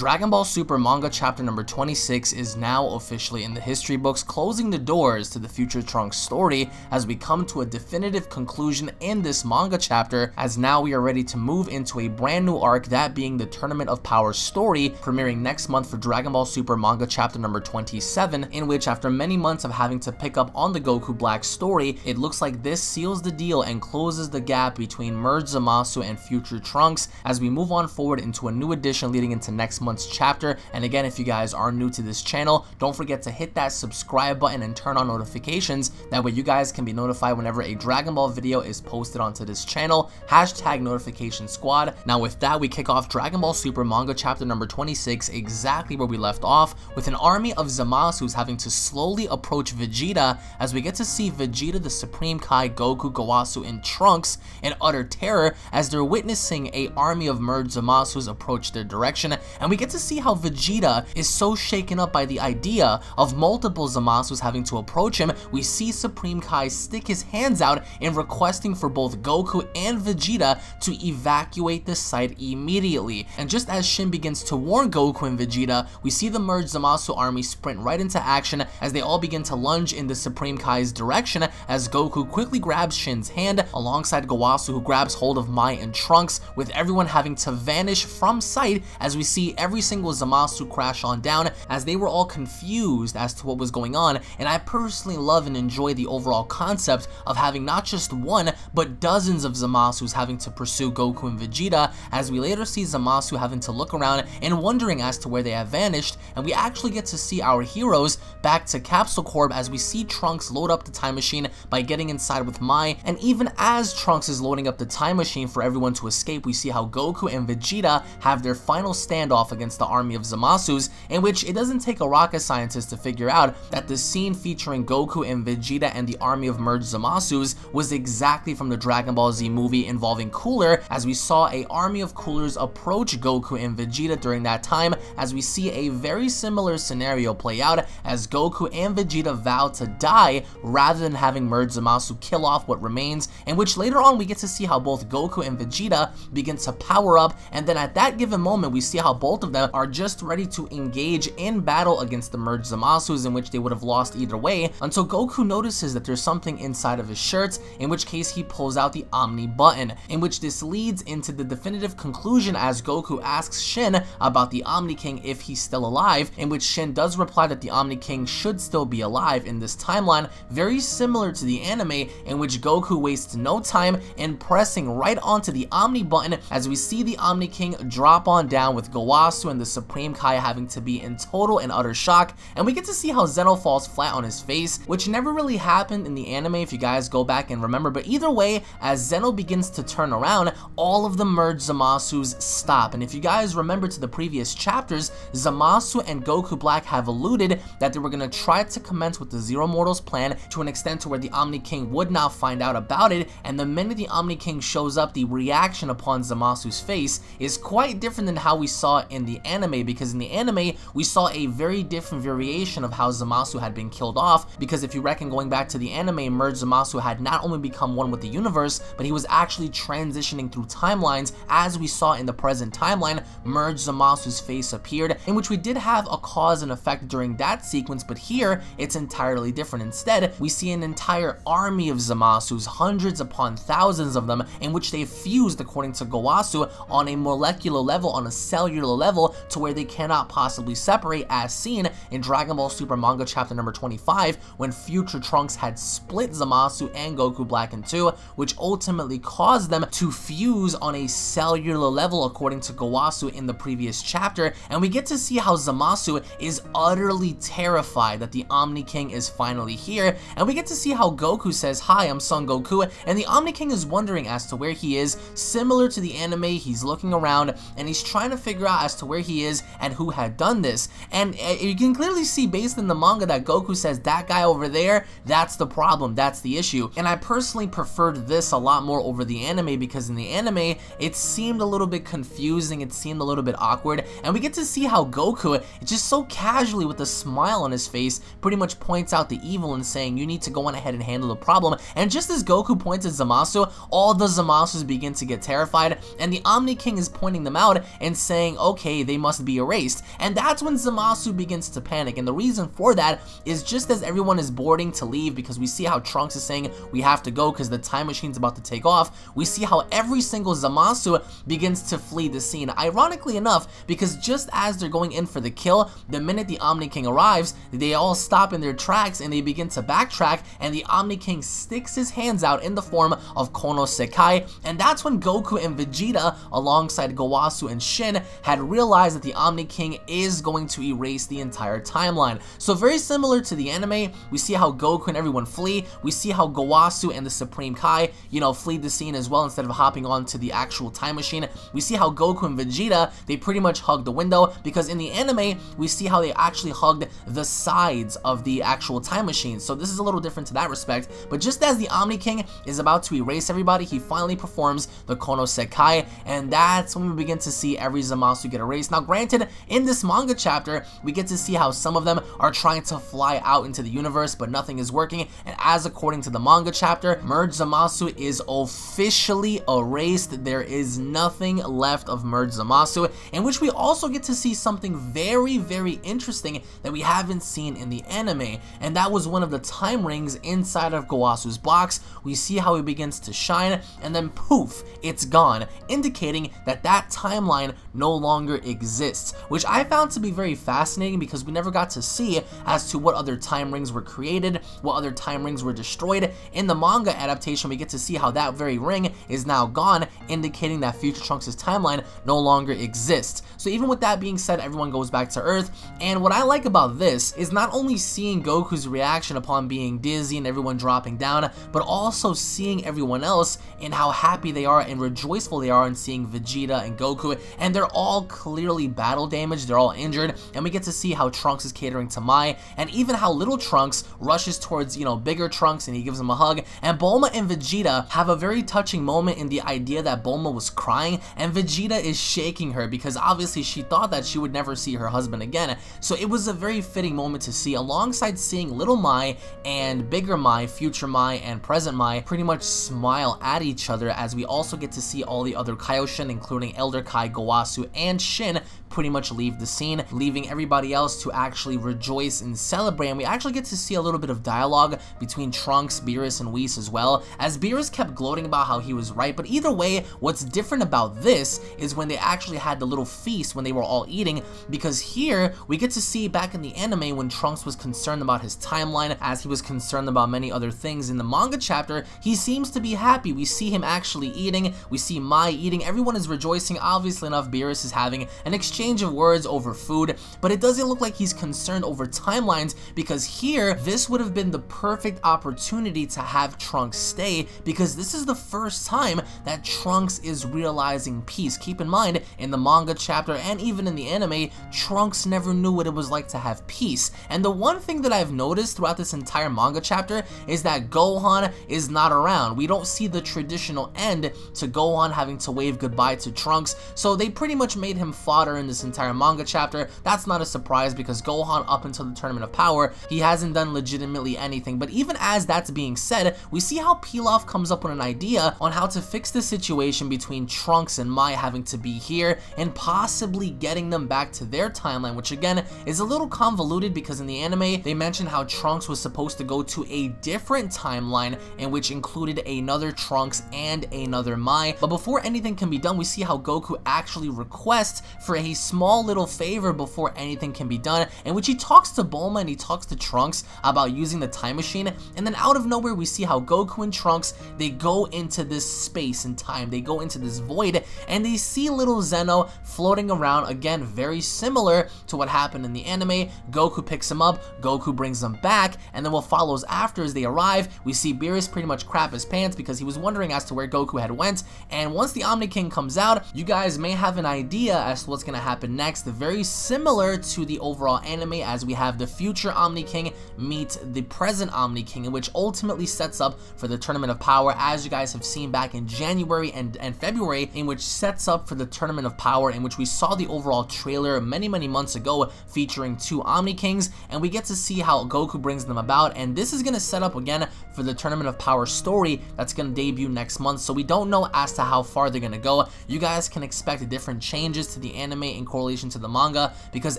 Dragon Ball Super manga chapter number 26 is now officially in the history books, closing the doors to the future Trunks story as we come to a definitive conclusion in this manga chapter, as now we are ready to move into a brand new arc, that being the Tournament of Power story, premiering next month for Dragon Ball Super manga chapter number 27, in which after many months of having to pick up on the Goku Black story, it looks like this seals the deal and closes the gap between merged Zamasu and future Trunks as we move on forward into a new edition leading into next month's chapter. And again, if you guys are new to this channel, don't forget to hit that subscribe button and turn on notifications. That way you guys can be notified whenever a Dragon Ball video is posted onto this channel. Hashtag notification squad. Now with that, we kick off Dragon Ball Super manga chapter number 26 exactly where we left off, with an army of Zamasus having to slowly approach Vegeta, as we get to see Vegeta, the Supreme Kai, Goku, Gowasu, and Trunks in utter terror as they're witnessing a army of merged Zamasus approach their direction. And we get to see how Vegeta is so shaken up by the idea of multiple Zamasus having to approach him. We see Supreme Kai stick his hands out in requesting for both Goku and Vegeta to evacuate the site immediately. And just as Shin begins to warn Goku and Vegeta, we see the merged Zamasu army sprint right into action as they all begin to lunge in the Supreme Kai's direction, as Goku quickly grabs Shin's hand alongside Gowasu, who grabs hold of Mai and Trunks, with everyone having to vanish from sight as we see every single Zamasu crash on down as they were all confused as to what was going on. And I personally love and enjoy the overall concept of having not just one but dozens of Zamasus having to pursue Goku and Vegeta, as we later see Zamasu having to look around and wondering as to where they have vanished. And we actually get to see our heroes back to Capsule Corp as we see Trunks load up the time machine by getting inside with Mai. And even as Trunks is loading up the time machine for everyone to escape, we see how Goku and Vegeta have their final standoff against the army of Zamasus, in which it doesn't take a rocket scientist to figure out that the scene featuring Goku and Vegeta and the army of merged Zamasus was exactly from the Dragon Ball Z movie involving Cooler, as we saw a army of Coolers approach Goku and Vegeta during that time, as we see a very similar scenario play out as Goku and Vegeta vow to die rather than having merged Zamasu kill off what remains, in which later on we get to see how both Goku and Vegeta begin to power up, and then at that given moment we see how both of them are just ready to engage in battle against the merged Zamasus, in which they would have lost either way, until Goku notices that there's something inside of his shirt, in which case he pulls out the Omni button, in which this leads into the definitive conclusion as Goku asks Shin about the Omni King if he's still alive, in which Shin does reply that the Omni King should still be alive in this timeline, very similar to the anime, in which Goku wastes no time in pressing right onto the Omni button as we see the Omni King drop on down, with Gowasu and the Supreme Kai having to be in total and utter shock. And we get to see how Zeno falls flat on his face, which never really happened in the anime if you guys go back and remember. But either way, as Zeno begins to turn around, all of the merged Zamasus stop. And if you guys remember to the previous chapters, Zamasu and Goku Black have alluded that they were going to try to commence with the Zero Mortals plan to an extent to where the Omni King would not find out about it. And the minute the Omni King shows up, the reaction upon Zamasu's face is quite different than how we saw in the anime, because in the anime we saw a very different variation of how Zamasu had been killed off, because if you reckon going back to the anime, merged Zamasu had not only become one with the universe, but he was actually transitioning through timelines. As we saw in the present timeline, merged Zamasu's face appeared, in which we did have a cause and effect during that sequence, but here it's entirely different. Instead, we see an entire army of Zamasus, hundreds upon thousands of them, in which they fused, according to Gowasu, on a molecular level, on a cellular level, to where they cannot possibly separate, as seen in Dragon Ball Super manga chapter number 25, when future Trunks had split Zamasu and Goku Black in two, which ultimately caused them to fuse on a cellular level, according to Gowasu in the previous chapter. And we get to see how Zamasu is utterly terrified that the Omni King is finally here, and we get to see how Goku says, "Hi, I'm Son Goku," and the Omni King is wondering as to where he is. Similar to the anime, he's looking around and he's trying to figure out as to where he is and who had done this. And you can clearly see based in the manga that Goku says, "That guy over there, that's the problem, that's the issue." And I personally preferred this a lot more over the anime, because in the anime it seemed a little bit confusing, it seemed a little bit awkward, and we get to see how Goku just so casually with a smile on his face pretty much points out the evil and saying, "You need to go on ahead and handle the problem." And just as Goku points at Zamasu, all the Zamasus begin to get terrified, and the Omni King is pointing them out and saying, "Okay, okay, they must be erased. And that's when Zamasu begins to panic, and the reason for that is just as everyone is boarding to leave, because we see how Trunks is saying we have to go because the time machine's about to take off, we see how every single Zamasu begins to flee the scene. Ironically enough, because just as they're going in for the kill, the minute the Omni King arrives, they all stop in their tracks and they begin to backtrack, and the Omni King sticks his hands out in the form of Konosekai, and that's when Goku and Vegeta, alongside Gowasu and Shin, had realized that the Omni King is going to erase the entire timeline. So very similar to the anime, we see how Goku and everyone flee, we see how Gowasu and the Supreme Kai, flee the scene as well instead of hopping onto the actual time machine. We see how Goku and Vegeta, they pretty much hug the window, because in the anime, we see how they actually hugged the sides of the actual time machine. So this is a little different to that respect, but just as the Omni King is about to erase everybody, he finally performs the Konosekai, and that's when we begin to see every Zamasu get erased. Now granted, in this manga chapter, we get to see how some of them are trying to fly out into the universe, but nothing is working, and as according to the manga chapter, Merge Zamasu is officially erased. There is nothing left of Merge Zamasu, in which we also get to see something very, very interesting that we haven't seen in the anime, and that was one of the time rings inside of Gowasu's box. We see how he begins to shine, and then poof, it's gone, indicating that that timeline no longer exists, which I found to be very fascinating because we never got to see as to what other time rings were created, what other time rings were destroyed. In the manga adaptation, we get to see how that very ring is now gone, indicating that Future Trunks' timeline no longer exists. So even with that being said, everyone goes back to Earth, and what I like about this is not only seeing Goku's reaction upon being dizzy and everyone dropping down, but also seeing everyone else and how happy they are and rejoiceful they are in seeing Vegeta and Goku, and they're all clearly battle damaged, they're all injured, and we get to see how Trunks is catering to Mai, and even how little Trunks rushes towards, bigger Trunks and he gives him a hug, and Bulma and Vegeta have a very touching moment in the idea that Bulma was crying, and Vegeta is shaking her because obviously she thought that she would never see her husband again. So it was a very fitting moment to see, alongside seeing little Mai and bigger Mai, future Mai and present Mai pretty much smile at each other, as we also get to see all the other Kaioshin, including Elder Kai, Gowasu, and Shin, pretty much leave the scene, leaving everybody else to actually rejoice and celebrate. And we actually get to see a little bit of dialogue between Trunks, Beerus, and Whis as well, as Beerus kept gloating about how he was right. But either way, what's different about this is when they actually had the little feast when they were all eating, because here we get to see back in the anime when Trunks was concerned about his timeline, as he was concerned about many other things. In the manga chapter, he seems to be happy. We see him actually eating, we see Mai eating, everyone is rejoicing. Obviously enough, Beerus is having an exchange of words over food, but it doesn't look like he's concerned over timelines, because here, this would have been the perfect opportunity to have Trunks stay, because this is the first time that Trunks is realizing peace. Keep in mind, in the manga chapter and even in the anime, Trunks never knew what it was like to have peace. And the one thing that I've noticed throughout this entire manga chapter is that Gohan is not around. We don't see the traditional end to Gohan having to wave goodbye to Trunks, so they pretty much made him fodder in this entire manga chapter. That's not a surprise, because Gohan, up until the Tournament of Power, he hasn't done legitimately anything. But even as that's being said, we see how Pilaf comes up with an idea on how to fix the situation between Trunks and Mai having to be here, and possibly getting them back to their timeline, which again is a little convoluted, because in the anime they mentioned how Trunks was supposed to go to a different timeline, in which included another Trunks and another Mai. But before anything can be done, we see how Goku actually requests for a small little favor before anything can be done, in which he talks to Bulma and he talks to Trunks about using the time machine, and then out of nowhere we see how Goku and Trunks, they go into this space and time, they go into this void, and they see little Zeno floating around, again very similar to what happened in the anime. Goku picks him up, Goku brings them back, and then what follows after is they arrive, we see Beerus pretty much crap his pants because he was wondering as to where Goku had went, and once the Omni King comes out, you guys may have an idea as to what's going to happen next, very similar to the overall anime, as we have the future Omni King meet the present Omni King, which ultimately sets up for the Tournament of Power, as you guys have seen back in January and February, in which sets up for the Tournament of Power, in which we saw the overall trailer many months ago featuring two Omni Kings, and we get to see how Goku brings them about, and this is going to set up again for the Tournament of Power story that's going to debut next month. So we don't know as to how far they're going to go. You guys can expect different changes to the anime in correlation to the manga, because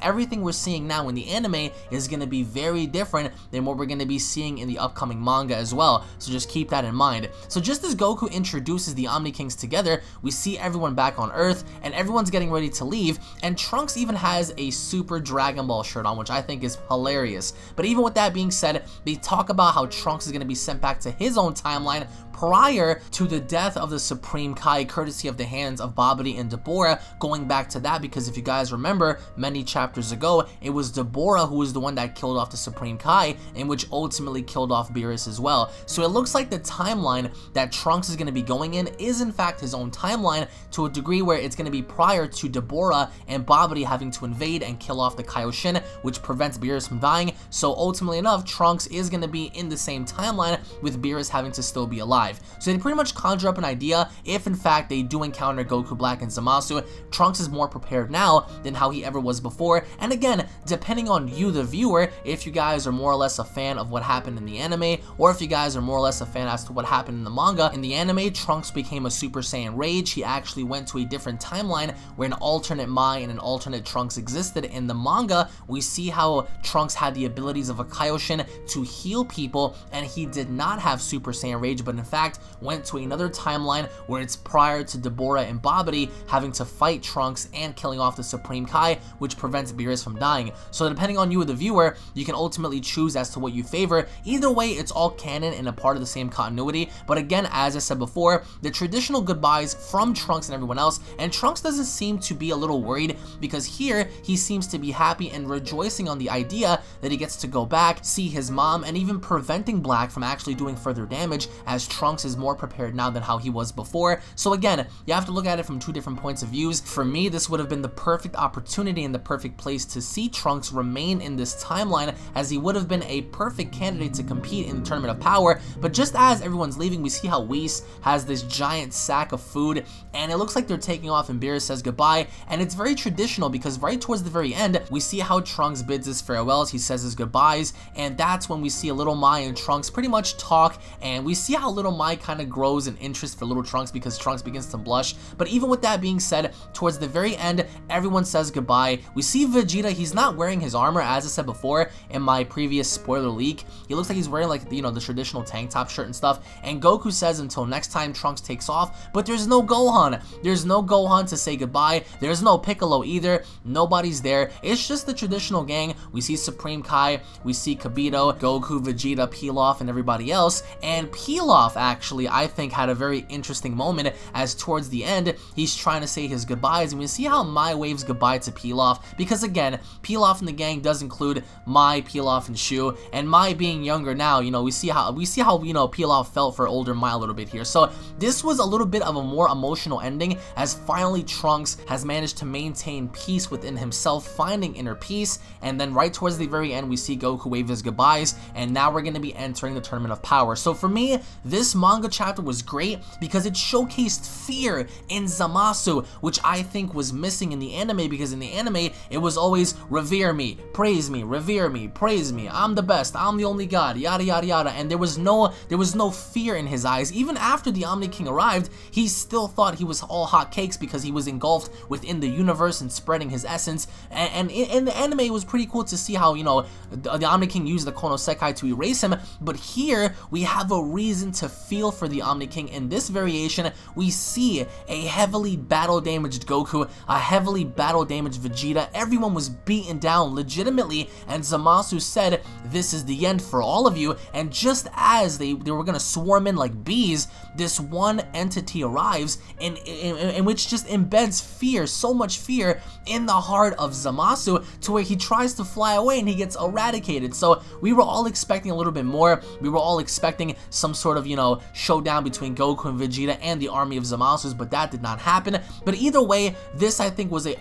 everything we're seeing now in the anime is going to be very different than what we're going to be seeing in the upcoming manga as well, so just keep that in mind. So just as Goku introduces the Omni Kings together, we see everyone back on Earth, and everyone's getting ready to leave, and Trunks even has a Super Dragon Ball shirt on, which I think is hilarious. But even with that being said, they talk about how Trunks is going to be sent back to his own timeline prior to the death of the Supreme Kai, courtesy of the hands of Babidi and Deborah. Going back to that, because if you guys remember, many chapters ago, it was Deborah who was the one that killed off the Supreme Kai, and which ultimately killed off Beerus as well. So it looks like the timeline that Trunks is going to be going in is in fact his own timeline, to a degree where it's going to be prior to Deborah and Babidi having to invade and kill off the Kaioshin, which prevents Beerus from dying. So ultimately enough, Trunks is going to be in the same timeline, with Beerus having to still be alive. So they pretty much conjure up an idea, if in fact they do encounter Goku Black and Zamasu, Trunks is more prepared now than how he ever was before. And again, depending on you, the viewer, if you guys are more or less a fan of what happened in the anime, or if you guys are more or less a fan as to what happened in the manga. In the anime, Trunks became a Super Saiyan Rage. He actually went to a different timeline where an alternate Mai and an alternate Trunks existed. In the manga, we see how Trunks had the abilities of a Kaioshin to heal people, and he did not have Super Saiyan Rage, but in fact went to another timeline where it's prior to Deborah and Babidi having to fight Trunks and killing off the Supreme Kai, which prevents Beerus from dying. So depending on you, the viewer, you can ultimately choose as to what you favor. Either way, it's all canon and a part of the same continuity. But again, as I said before, the traditional goodbyes from Trunks and everyone else, and Trunks doesn't seem to be a little worried, because here he seems to be happy and rejoicing on the idea that he gets to go back, see his mom, and even preventing Black from actually doing further damage, as Trunks is more prepared now than how he was before. So again, you have to look at it from two different points of views. For me, this would have been the perfect opportunity and the perfect place to see Trunks remain in this timeline, as he would have been a perfect candidate to compete in the Tournament of Power. But just as everyone's leaving, we see how Whis has this giant sack of food, and it looks like they're taking off, and Beerus says goodbye. And it's very traditional, because right towards the very end, we see how Trunks bids his farewells, he says his goodbyes, and that's when we see a little Mai and Trunks pretty much talk, and we see how little Mai kind of grows in interest for little Trunks, because Trunks begins to blush. But even with that being said, towards the very end, everyone says goodbye. We see Vegeta, he's not wearing his armor, as I said before in my previous spoiler leak. He looks like he's wearing, like, you know, the traditional tank top shirt and stuff. And Goku says until next time Trunks takes off, but there's no Gohan. There's no Gohan to say goodbye. There's no Piccolo either. Nobody's there. It's just the traditional gang. We see Supreme Kai, we see Kibito, Goku, Vegeta, Pilaf, and everybody else. And Pilaf actually, I think, had a very interesting moment, as towards the end, he's trying to say his goodbyes, and we see how Mai waves goodbye to Pilaf, because again, Pilaf in the gang does include Mai, Pilaf, and Shu, and Mai being younger now, you know, we see how you know, Pilaf felt for older Mai a little bit here. So this was a little bit of a more emotional ending, as finally Trunks has managed to maintain peace within himself, finding inner peace. And then right towards the very end, we see Goku wave his goodbyes, and now we're going to be entering the Tournament of Power. So for me, this manga chapter was great because it showcased fear in Zamasu, which I think was missing in the anime, because in the anime it was always revere me, praise me, revere me, praise me, I'm the best, I'm the only god, yada yada yada. And there was no fear in his eyes. Even after the Omni King arrived, he still thought he was all hot cakes, because he was engulfed within the universe and spreading his essence. And in the anime, it was pretty cool to see how, you know, the Omni King used the Konosekai to erase him. But here we have a reason to feel for the Omni King. In this variation, we see a heavily battle damaged Goku, a heavily battle damaged Vegeta. Everyone was beaten down legitimately, and Zamasu said, "This is the end for all of you." And just as they were gonna swarm in like bees, this one entity arrives in which just embeds fear, so much fear in the heart of Zamasu, to where he tries to fly away and he gets eradicated. So we were all expecting a little bit more. We were all expecting some sort of, you know, showdown between Goku and Vegeta and the army of Zamasus, but that did not happen. But either way, this I think was a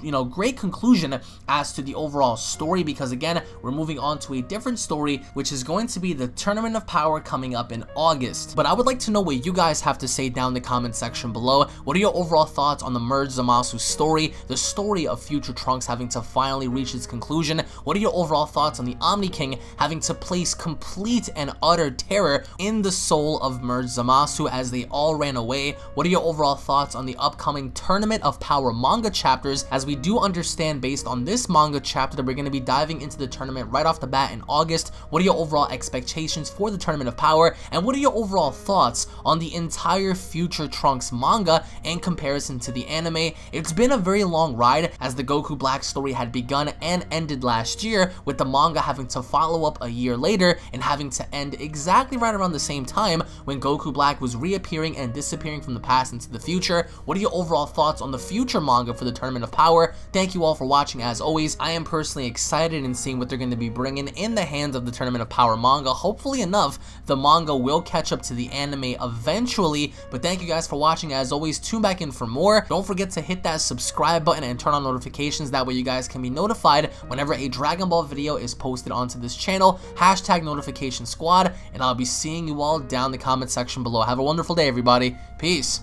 you know, great conclusion as to the overall story, because again, we're moving on to a different story, which is going to be the Tournament of Power coming up in August. But I would like to know what you guys have to say down in the comment section below. What are your overall thoughts on the merged Zamasu story, the story of future Trunks having to finally reach its conclusion? What are your overall thoughts on the Omni King having to place complete and utter terror in the soul soul of merged Zamasu as they all ran away? What are your overall thoughts on the upcoming Tournament of Power manga chapters, as we do understand based on this manga chapter that we're going to be diving into the tournament right off the bat in August? What are your overall expectations for the Tournament of Power, and what are your overall thoughts on the entire Future Trunks manga in comparison to the anime? It's been a very long ride, as the Goku Black story had begun and ended last year, with the manga having to follow up a year later and having to end exactly right around the same time when Goku Black was reappearing and disappearing from the past into the future. What are your overall thoughts on the future manga for the Tournament of Power? Thank you all for watching. As always, I am personally excited in seeing what they're going to be bringing in the hands of the Tournament of Power manga. Hopefully enough, the manga will catch up to the anime eventually, but thank you guys for watching. As always, tune back in for more. Don't forget to hit that subscribe button and turn on notifications, that way you guys can be notified whenever a Dragon Ball video is posted onto this channel. Hashtag notification squad, and I'll be seeing you all down in the comment section below. Have a wonderful day, everybody. Peace.